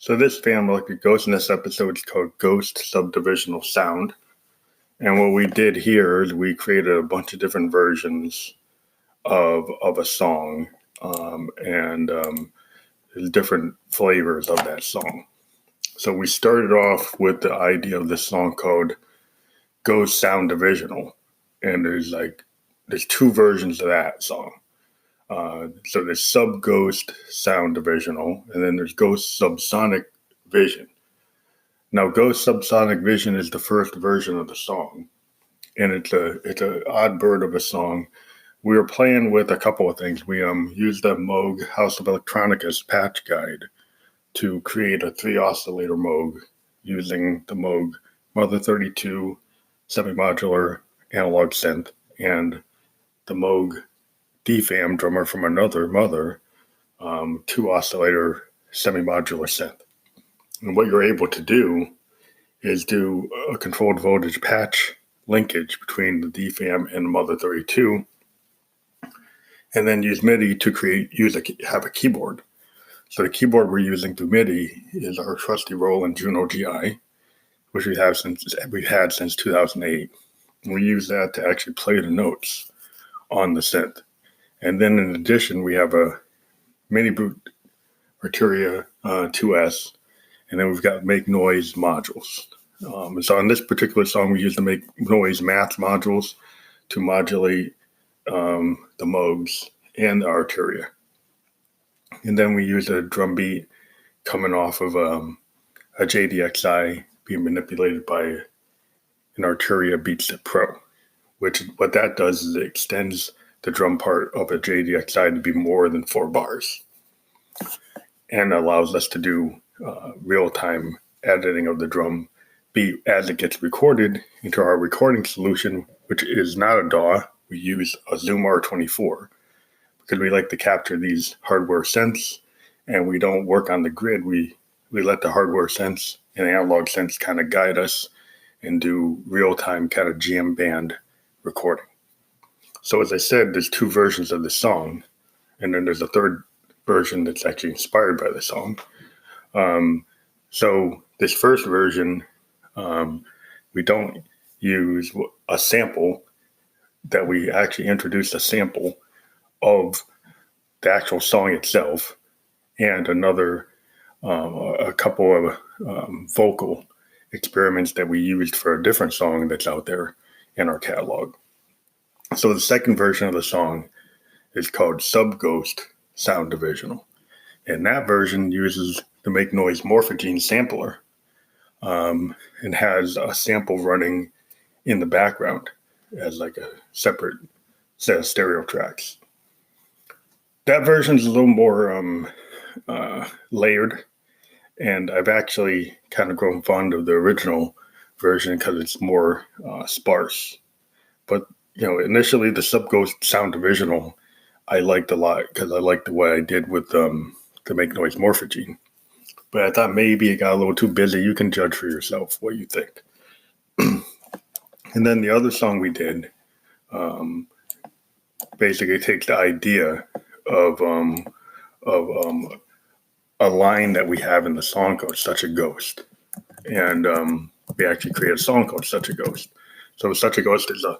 So this family, like it goes in this episode, is called Ghost Sub Divisional Sound. And what we did here is we created a bunch of different versions of a song, and there's different flavors of that song. So we started off with the idea of this song called Ghost Sound Divisional, and there's two versions of that song. So there's Sub Ghost Sound Divisional, and then there's Ghost Subsonic Vision. Now, Ghost Subsonic Vision is the first version of the song, and it's a odd bird of a song. We were playing with a couple of things. We used the Moog House of Electronica's patch guide to create a 3 oscillator Moog using the Moog Mother 32 semi-modular analog synth and the Moog DFAM drummer from another mother 2 oscillator semi-modular synth. And what you're able to do is do a controlled voltage patch linkage between the DFAM and the Mother 32, and then use MIDI to have a keyboard. So the keyboard we're using through MIDI is our trusty Roland Juno GI, which we've had since 2008. And we use that to actually play the notes on the synth. And then in addition, we have a mini boot Arturia 2S, and then we've got make noise modules. And so on this particular song, we use the make noise math modules to modulate the Moogs and the Arturia. And then we use a drum beat coming off of a JDXI being manipulated by an Arturia Beatset Pro, which what that does is it extends the drum part of a JDXI to be more than 4 bars and allows us to do real-time editing of the drum beat as it gets recorded into our recording solution, which is not a DAW. We use a Zoom R24 because we like to capture these hardware synths, and we don't work on the grid. We let the hardware synths and analog synths kind of guide us and do real-time kind of jam band recording. So as I said, there's 2 versions of the song, and then there's a third version that's actually inspired by the song. So this first version, we don't use a sample, that we actually introduce a sample of the actual song itself and a couple of vocal experiments that we used for a different song that's out there in our catalog. So the second version of the song is called Sub Ghost Sound Divisional. And that version uses the Make Noise Morphogene sampler and has a sample running in the background as like a separate set of stereo tracks. That version is a little more layered, and I've actually kind of grown fond of the original version because it's more sparse. But initially the Sub Ghost Sound Divisional I liked a lot because I liked the way I did with the Make Noise Morphogene. But I thought maybe it got a little too busy. You can judge for yourself what you think. And then the other song we did basically takes the idea of a line that we have in the song called Such a Ghost. And we actually created a song called Such a Ghost. So Such a Ghost is a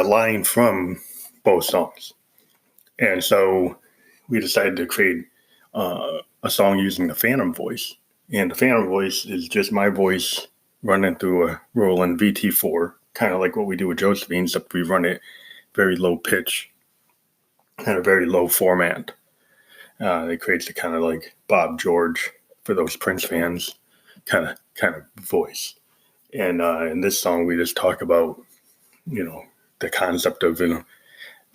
line from both songs. And so we decided to create a song using the Phantom voice. And the Phantom voice is just my voice running through a Roland VT4, kind of like what we do with Josephine, except we run it very low pitch and a very low format. It creates a kind of like Bob George, for those Prince fans, kind of voice. And in this song, we just talk about, the concept of,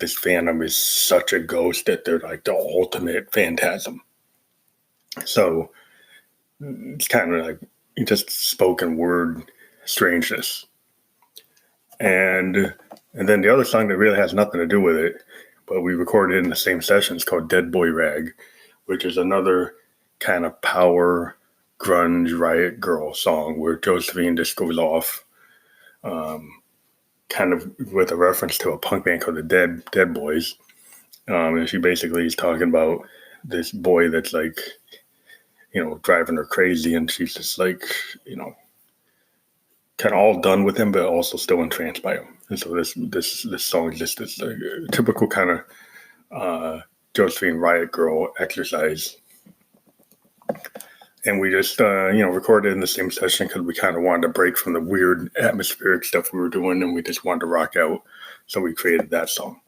this phantom is such a ghost that they're like the ultimate phantasm. So it's kind of like just spoken word strangeness. And then the other song that really has nothing to do with it, but we recorded in the same session, is called Dead Boy Rag, which is another kind of power grunge riot girl song where Josephine just goes off, kind of with a reference to a punk band called the Dead Boys. And she basically is talking about this boy that's like driving her crazy, and she's just like, kind of all done with him, but also still entranced by him. And so this song is just this typical kind of Josephine Riot Girl exercise. And we just, recorded in the same session because we kind of wanted to break from the weird atmospheric stuff we were doing, and we just wanted to rock out. So we created that song.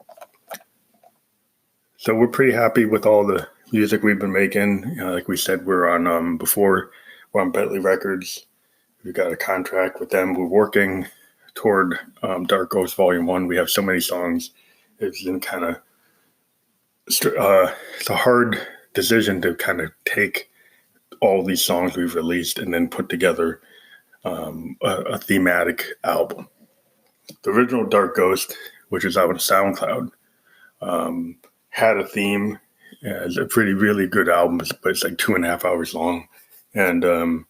So we're pretty happy with all the music we've been making. Like we said, we're on Bentley Records. We've got a contract with them. We're working toward Dark Ghost Volume 1. We have so many songs. It's been kind of it's a hard decision to kind of take all these songs we've released and then put together a thematic album. The original Dark Ghost, which is out on SoundCloud, had a theme. It's a really good album, but it's like 2.5 hours long. And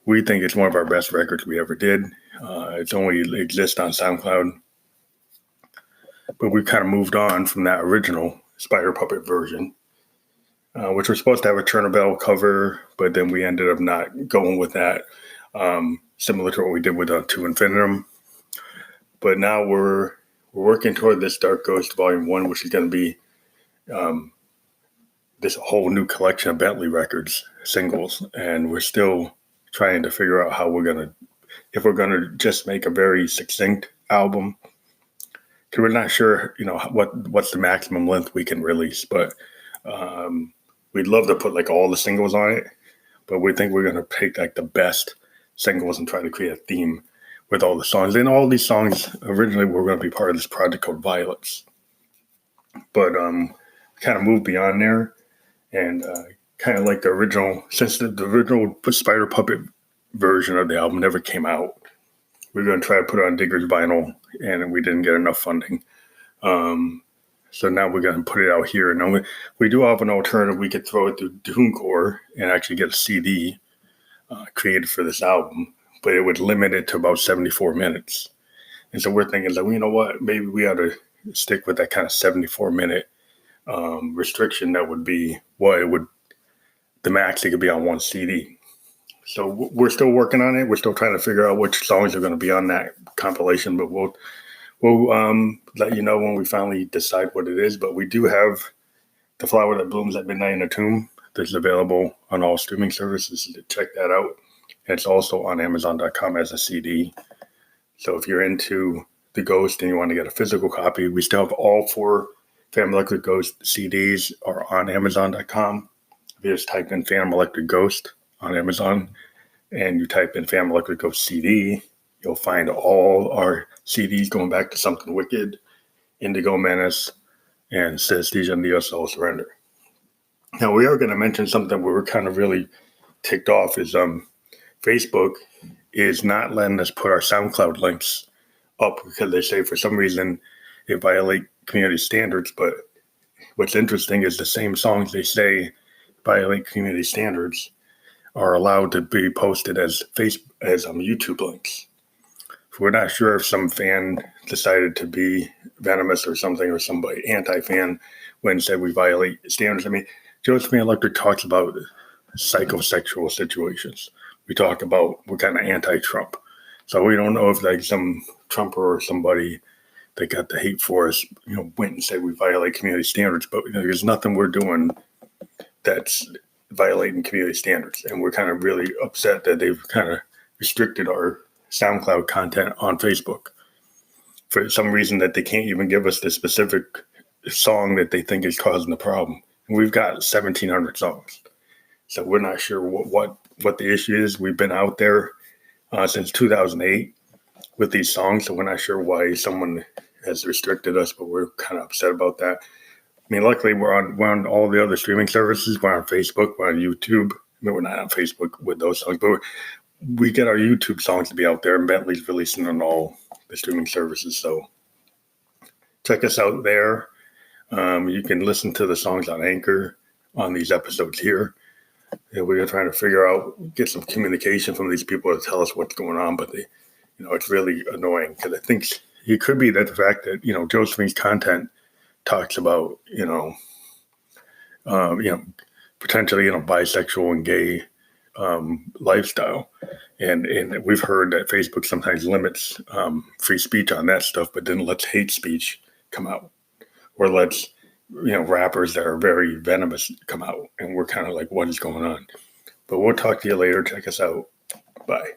we think it's one of our best records we ever did. It's only exists on SoundCloud. But we kind of moved on from that original Spider Puppet version, which was supposed to have a Chernobyl cover, but then we ended up not going with that, similar to what we did with To Infinitum. But now we're working toward this Dark Ghost Volume 1, which is going to be this whole new collection of Bentley Records singles. And we're still trying to figure out how if we're going to just make a very succinct album. Because we're not sure, what's the maximum length we can release. But we'd love to put like all the singles on it. But we think we're going to take like the best singles and try to create a theme with all the songs. And all these songs originally were going to be part of this project called Violets. But kind of moved beyond there. And kind of like the original, since the original Spider Puppet version of the album never came out, we were going to try to put it on Digger's vinyl, and we didn't get enough funding. So now we're going to put it out here. Now we do have an alternative. We could throw it through TuneCore and actually get a CD created for this album, but it would limit it to about 74 minutes. And so we're thinking, like, you know what, maybe we ought to stick with that kind of 74-minute restriction. That would be the max it could be on one CD. So we're still working on it. We're still trying to figure out which songs are going to be on that compilation, but we'll let you know when we finally decide what it is. But we do have The Flower That Blooms at Midnight in a Tomb that's available on all streaming services. Check that out. It's also on Amazon.com as a CD. So if you're into the Ghost and you want to get a physical copy, we still have all 4 Phantom Electric Ghost CDs are on Amazon.com. If you just type in Phantom Electric Ghost on Amazon and you type in Phantom Electric Ghost CD, you'll find all our CDs going back to Something Wicked, Indigo Menace, and Synesthesia and Neo Soul Surrender. Now, we are going to mention something where we're kind of really ticked off is Facebook is not letting us put our SoundCloud links up because they say for some reason it violate community standards. But what's interesting is the same songs they say violate community standards are allowed to be posted as YouTube links. We're not sure if some fan decided to be venomous or something, or somebody anti-fan when said we violate standards. I mean, Josephine Electric talks about psychosexual situations. We talk about we're kind of anti-Trump. So we don't know if like some Trumper or somebody that got the hate for us, went and said we violate community standards. But there's nothing we're doing that's violating community standards. And we're kind of really upset that they've kind of restricted our SoundCloud content on Facebook for some reason that they can't even give us the specific song that they think is causing the problem. And we've got 1,700 songs. So we're not sure what the issue is. We've been out there since 2008 with these songs, so we're not sure why someone has restricted us, but we're kind of upset about that. I mean, luckily we're on all the other streaming services. We're on Facebook, we're on YouTube. I mean, we're not on Facebook with those songs, but we get our YouTube songs to be out there, and Bentley's releasing on all the streaming services. So check us out there. You can listen to the songs on Anchor on these episodes here. And we're trying to figure out, get some communication from these people to tell us what's going on, but it's really annoying because I think it could be that the fact that Josephine's content talks about potentially bisexual and gay lifestyle. And we've heard that Facebook sometimes limits free speech on that stuff, but then lets hate speech come out, or lets rappers that are very venomous come out, and we're kind of like, what is going on? But we'll talk to you later. Check us out. Bye.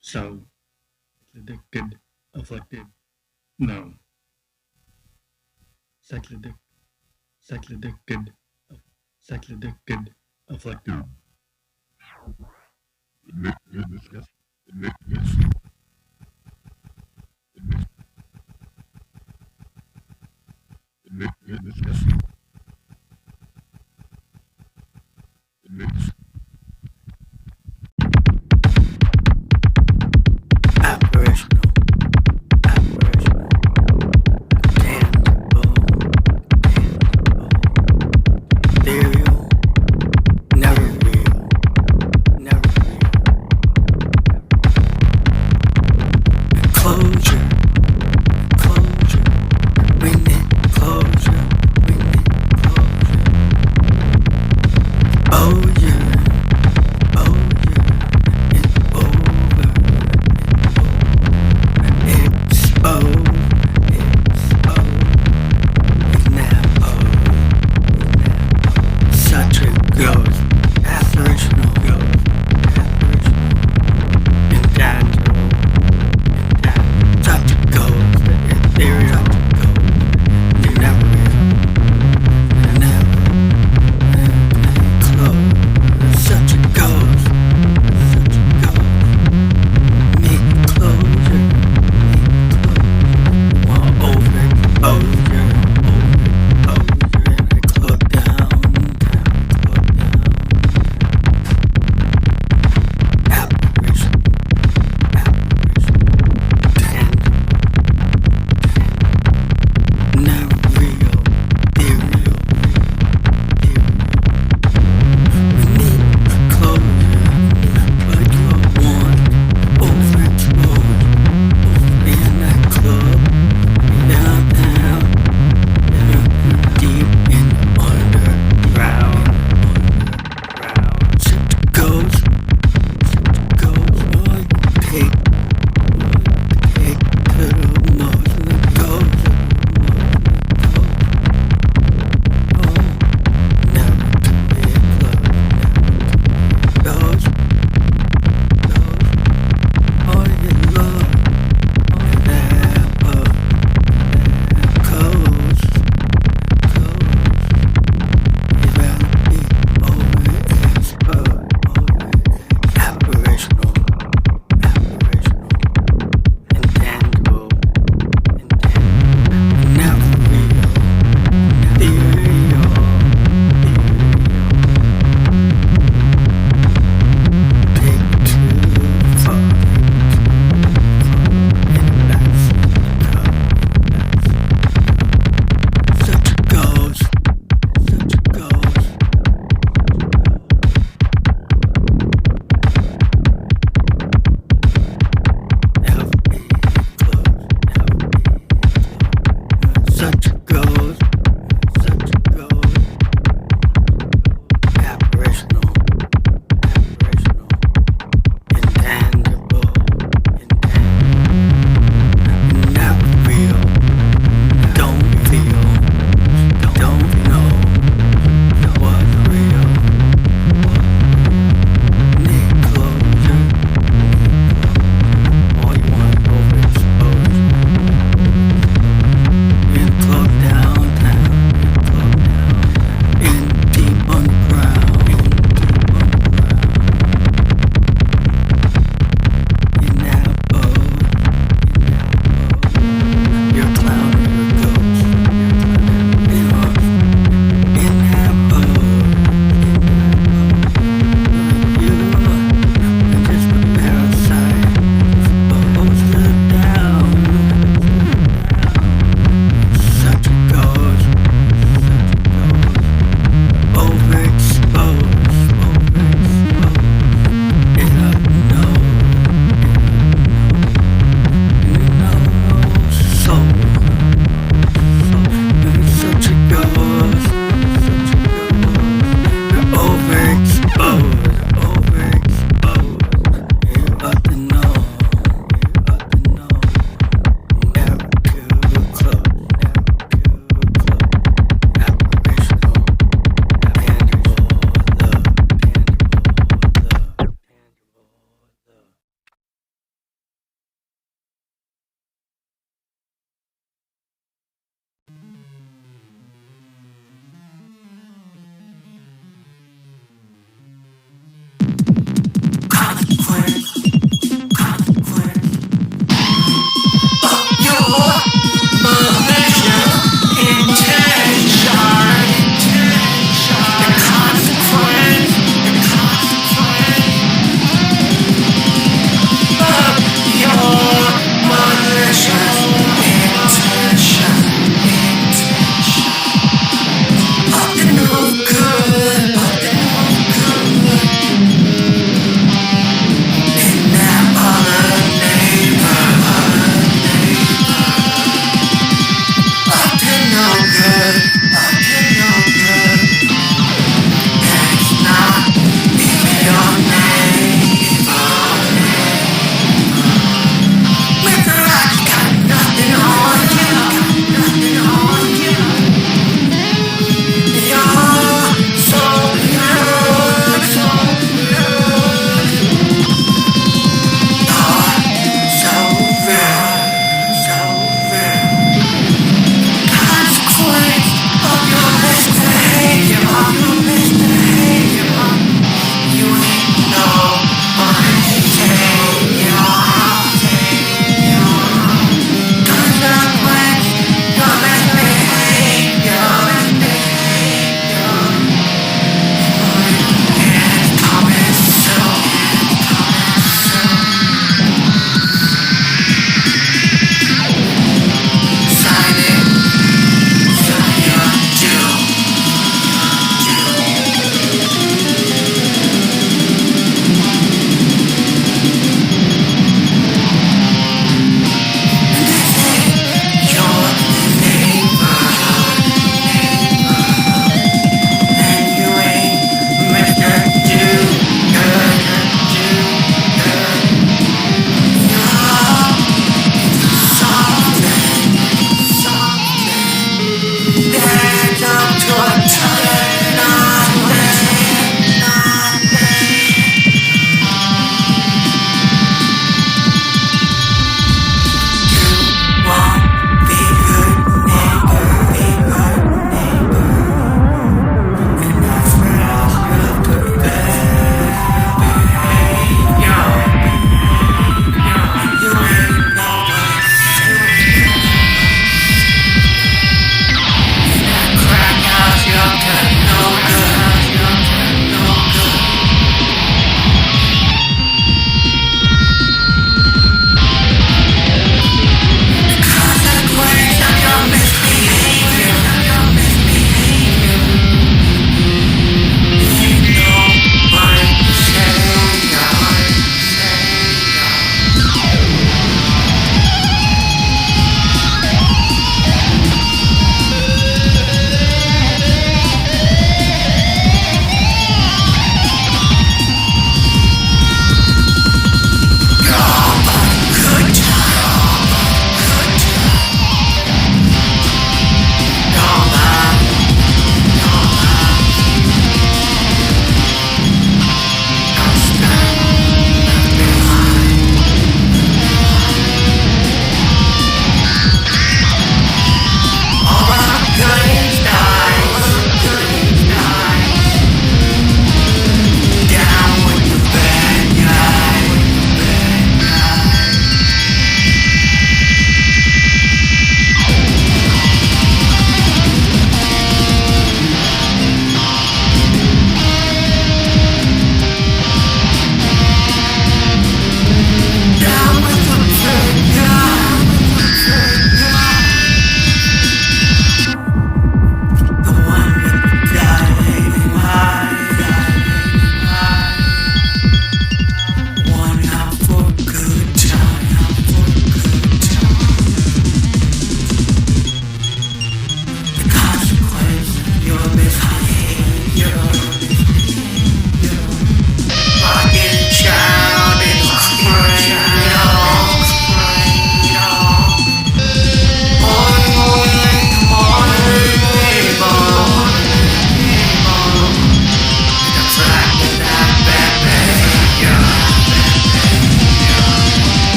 So, addicted, afflicted, no. cyclidic, cyclidicid, cyclidicid, afflicted.